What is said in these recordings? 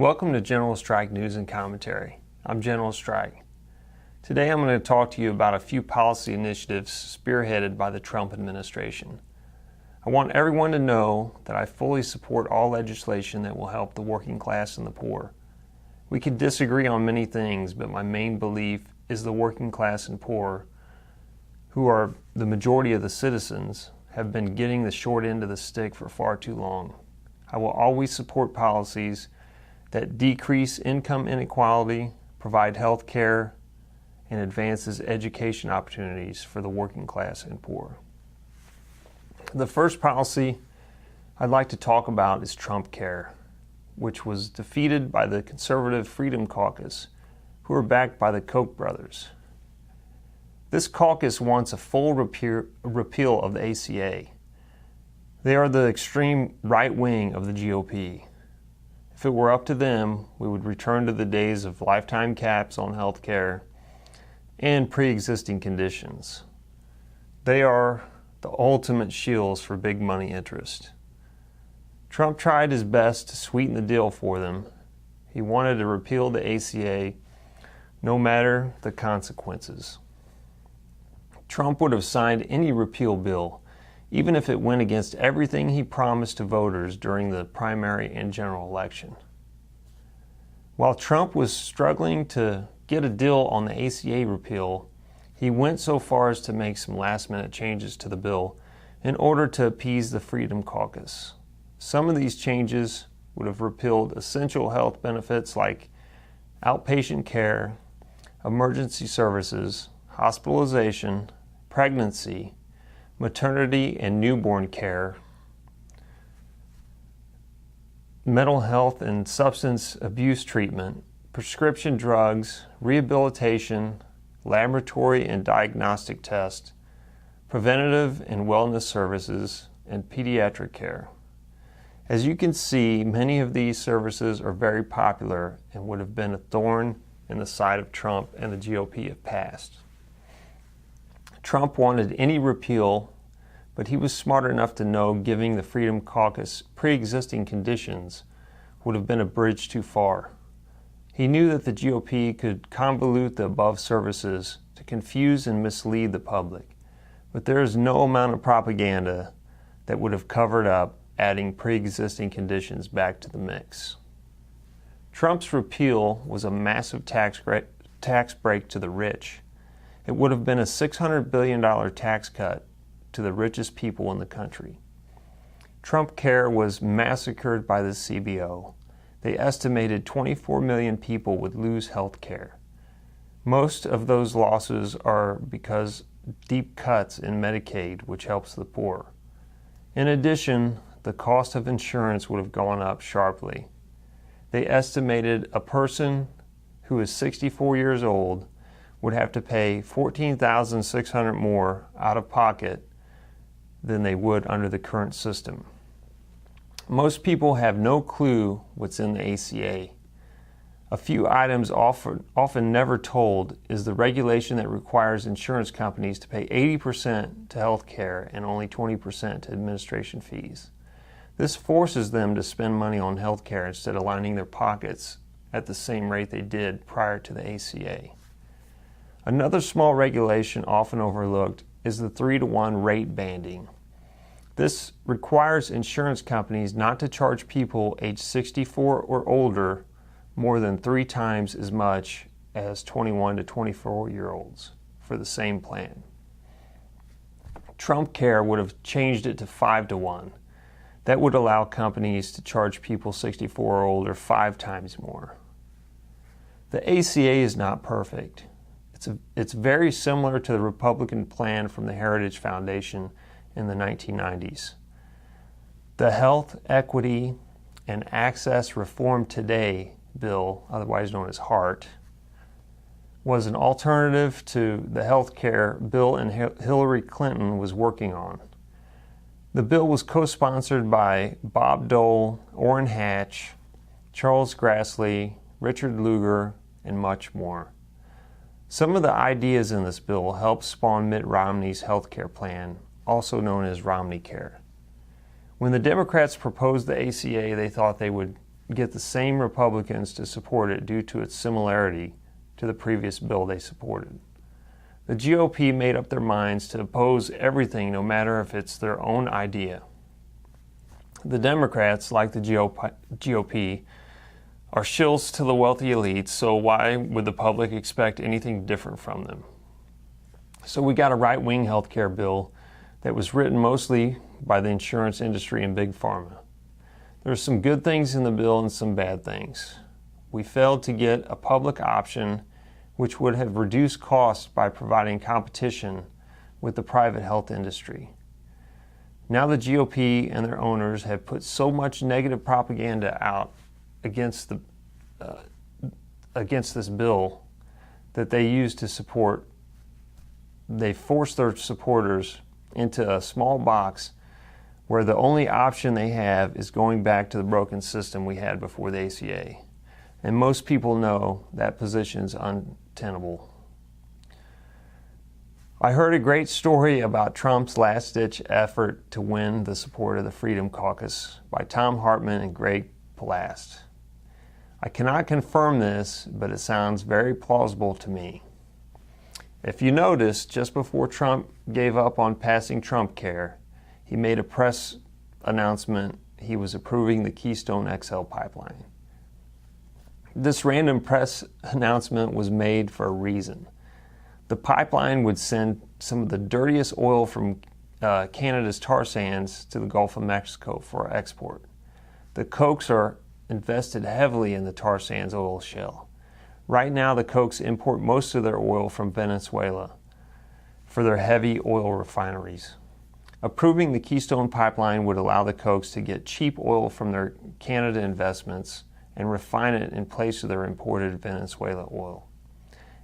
Welcome to General Strike News and Commentary. I'm General Strike. Today I'm going to talk to you about a few policy initiatives spearheaded by the Trump administration. I want everyone to know that I fully support all legislation that will help the working class and the poor. We can disagree on many things, but my main belief is the working class and poor, who are the majority of the citizens, have been getting the short end of the stick for far too long. I will always support policies that decrease income inequality, provide health care, and advances education opportunities for the working class and poor. The first policy I'd like to talk about is Trump Care, which was defeated by the conservative Freedom Caucus, who are backed by the Koch brothers. This caucus wants a full repeal of the ACA. They are the extreme right wing of the GOP. If it were up to them, we would return to the days of lifetime caps on health care and pre-existing conditions. They are the ultimate shills for big money interest. Trump tried his best to sweeten the deal for them. He wanted to repeal the ACA no matter the consequences. Trump would have signed any repeal bill, even if it went against everything he promised to voters during the primary and general election. While Trump was struggling to get a deal on the ACA repeal, he went so far as to make some last-minute changes to the bill in order to appease the Freedom Caucus. Some of these changes would have repealed essential health benefits like outpatient care, emergency services, hospitalization, pregnancy, maternity and newborn care, mental health and substance abuse treatment, prescription drugs, rehabilitation, laboratory and diagnostic tests, preventative and wellness services, and pediatric care. As you can see, many of these services are very popular and would have been a thorn in the side of Trump and the GOP if passed. Trump wanted any repeal, but he was smart enough to know giving the Freedom Caucus pre-existing conditions would have been a bridge too far. He knew that the GOP could convolute the above services to confuse and mislead the public, but there is no amount of propaganda that would have covered up adding pre-existing conditions back to the mix. Trump's repeal was a massive tax break to the rich. It would have been a $600 billion tax cut to the richest people in the country. Trump Care was massacred by the CBO. They estimated 24 million people would lose health care. Most of those losses are because deep cuts in Medicaid, which helps the poor. In addition, the cost of insurance would have gone up sharply. They estimated a person who is 64 years old would have to pay $14,600 more out of pocket than they would under the current system. Most people have no clue what's in the ACA. A few items often never told is the regulation that requires insurance companies to pay 80% to health care and only 20% to administration fees. This forces them to spend money on health care instead of lining their pockets at the same rate they did prior to the ACA. Another small regulation often overlooked is the 3-to-1 rate banding. This requires insurance companies not to charge people aged 64 or older more than 3 times as much as 21 to 24-year-olds for the same plan. Trump Care would have changed it to 5-to-1. That would allow companies to charge people 64 or older 5 times more. The ACA is not perfect. It's very similar to the Republican plan from the Heritage Foundation in the 1990s. The Health, Equity, and Access Reform Today bill, otherwise known as HART, was an alternative to the health care bill Hillary Clinton was working on. The bill was co-sponsored by Bob Dole, Orrin Hatch, Charles Grassley, Richard Lugar, and much more. Some of the ideas in this bill helped spawn Mitt Romney's health care plan, also known as Romney Care. When the Democrats proposed the ACA, they thought they would get the same Republicans to support it due to its similarity to the previous bill they supported. The GOP made up their minds to oppose everything, no matter if it's their own idea. The Democrats, like the GOP, are shills to the wealthy elites, so why would the public expect anything different from them? So we got a right-wing healthcare bill that was written mostly by the insurance industry and big pharma. There's some good things in the bill and some bad things. We failed to get a public option which would have reduced costs by providing competition with the private health industry. Now the GOP and their owners have put so much negative propaganda out against this bill that they force their supporters into a small box where the only option they have is going back to the broken system we had before the ACA. And most people know that position is untenable. I heard a great story about Trump's last-ditch effort to win the support of the Freedom Caucus by Tom Hartman and Greg Palast. I cannot confirm this, but it sounds very plausible to me. If you notice, just before Trump gave up on passing Trump Care, he made a press announcement he was approving the Keystone XL pipeline. This random press announcement was made for a reason. The pipeline would send some of the dirtiest oil from Canada's tar sands to the Gulf of Mexico for export. The Kochs are invested heavily in the tar sands oil shale. Right now, the Kochs import most of their oil from Venezuela for their heavy oil refineries. Approving the Keystone pipeline would allow the Kochs to get cheap oil from their Canada investments and refine it in place of their imported Venezuela oil.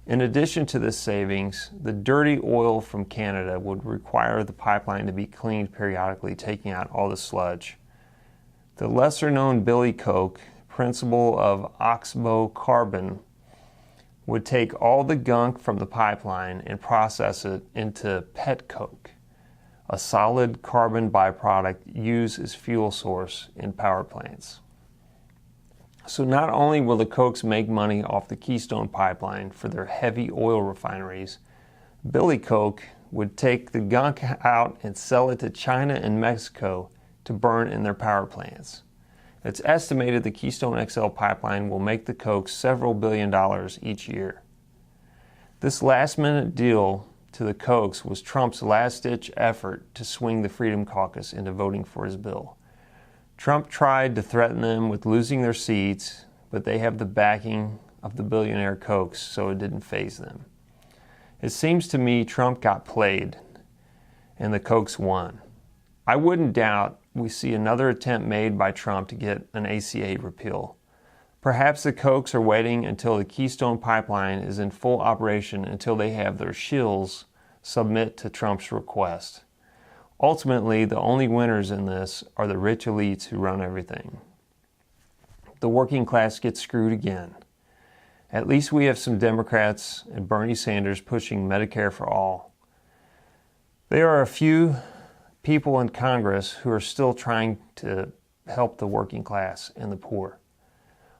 In addition to this savings, the dirty oil from Canada would require the pipeline to be cleaned periodically, taking out all the sludge. The lesser-known Billy Koch, principal of Oxbow Carbon, would take all the gunk from the pipeline and process it into pet coke, a solid carbon byproduct used as fuel source in power plants. So not only will the Kochs make money off the Keystone pipeline for their heavy oil refineries, Billy Koch would take the gunk out and sell it to China and Mexico to burn in their power plants. It's estimated the Keystone XL pipeline will make the Kochs several $billion each year. This last-minute deal to the Kochs was Trump's last-ditch effort to swing the Freedom Caucus into voting for his bill. Trump tried to threaten them with losing their seats, but they have the backing of the billionaire Kochs, so it didn't faze them. It seems to me Trump got played, and the Kochs won. I wouldn't doubt we see another attempt made by Trump to get an ACA repeal. Perhaps the Kochs are waiting until the Keystone pipeline is in full operation until they have their shills submit to Trump's request. Ultimately, the only winners in this are the rich elites who run everything. The working class gets screwed again. At least we have some Democrats and Bernie Sanders pushing Medicare for all. There are a few people in Congress who are still trying to help the working class and the poor.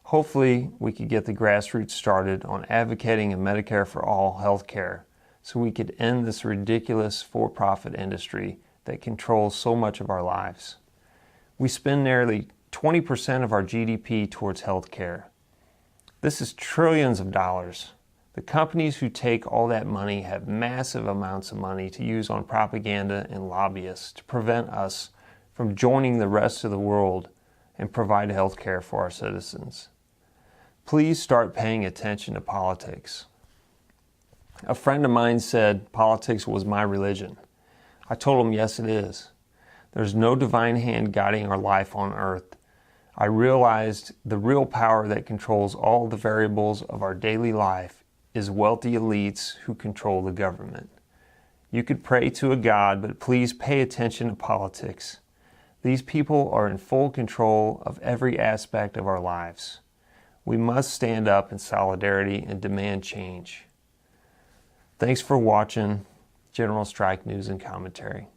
Hopefully, we could get the grassroots started on advocating a Medicare for all health care so we could end this ridiculous for-profit industry that controls so much of our lives. We spend nearly 20% of our GDP towards health care. This is trillions of dollars. The companies who take all that money have massive amounts of money to use on propaganda and lobbyists to prevent us from joining the rest of the world and provide health care for our citizens. Please start paying attention to politics. A friend of mine said politics was my religion. I told him, yes, it is. There's no divine hand guiding our life on earth. I realized the real power that controls all the variables of our daily life is wealthy elites who control the government. You could pray to a God, but please pay attention to politics. These people are in full control of every aspect of our lives. We must stand up in solidarity and demand change. Thanks for watching General Strike News and Commentary.